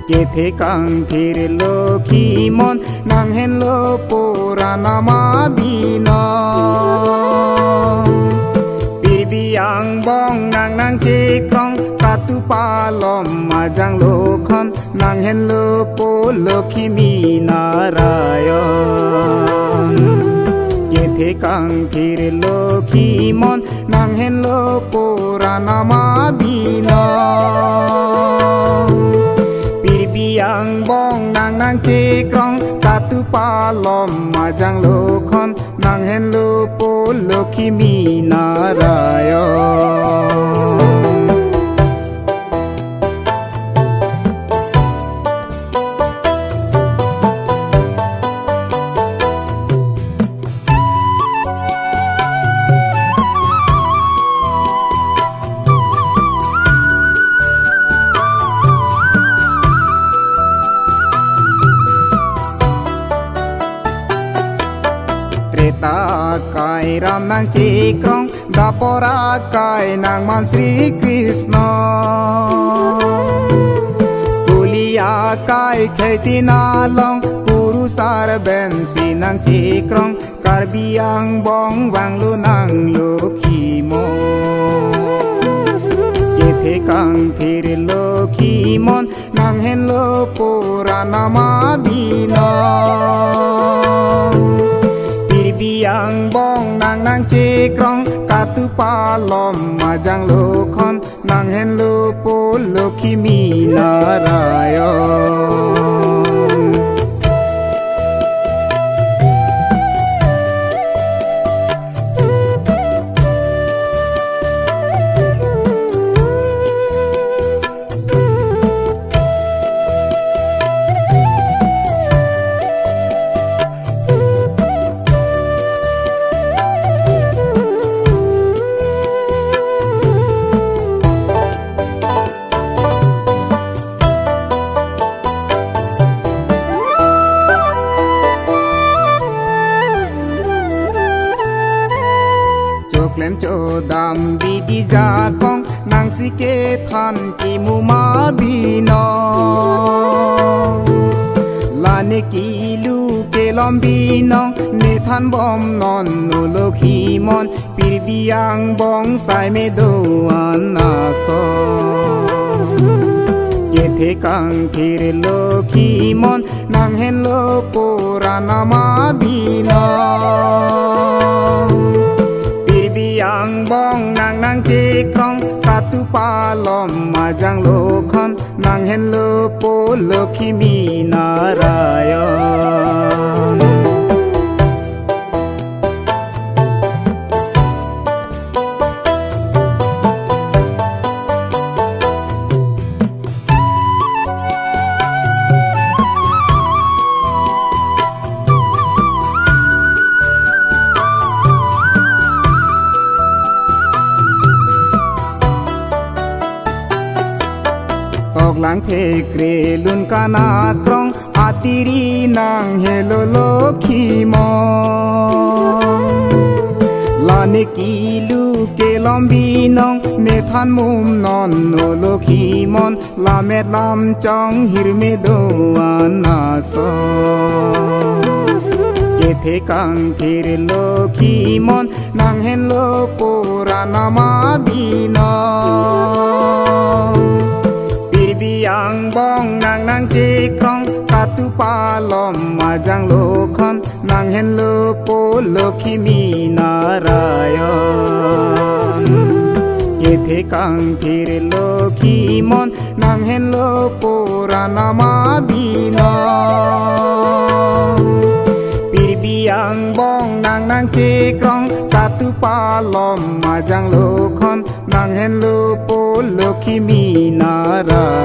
Cathay কাঙ্ক্ষের Lakshmi মন নাং হেন পুরানামা বিন পিরবিয়াং বং নাং নাং চেক্রং কাতু পালম মাজাং লক্ষণ নাং হেন লক্ষ্মী নারায়ণ কেথে কাঙ্ক্ষের লক্ষ্মী মন নাং হেন পুরানামা বিন পিরবিয়াং বং নাং নাং চেক্রং কাতু পালম মাজাং লক্ষণ নাং হেন Lakshmi Narayan Kai Ram nang Chikrong Dapora kai nang man Sri Krishna Kulia kai Kheti Nalong Kuru Sar Bensi nang Chikrong Karbiang Bong Wang Lu nang Lokhi Mo Kethe Kang Thir Lokhi Mon Nang Hen Lo Puranama Bino Pirbiyang bong nang nang chekrong katu palom majang lokhon nang hen lopo lokhimi narayon Lem cho dam bi di ja kong nang si ke than ki mu ma bi no la ne ki lu ke lom bi no ne than bom non no lo khi mon pir biang bong sai me do an na so ye the kang khir lo khi mon nang hen lo puranama bi no Pirbiyang bong nang nang chekrong katu palom majang lokhon nang hen lopo lokhimi narayon Lang the kre lun kana krong atiri nang helo lokhi mo lane ki lu ke lombi nong ne than mum non no lokhi mon lamet lam chong hirme do anaso kethe kang thir lokhi mon nang hen lo puranama bino Pirbiyang bong nang nang chekrong katu palom majang lokhon nang hen lopo lokhimi narayon kethe kang thir lokhi mon nang hen lo puranama bino Pirbiyang bong nang nang chekrong katu palom majang lokhon nang hen lopo lokhimi narayon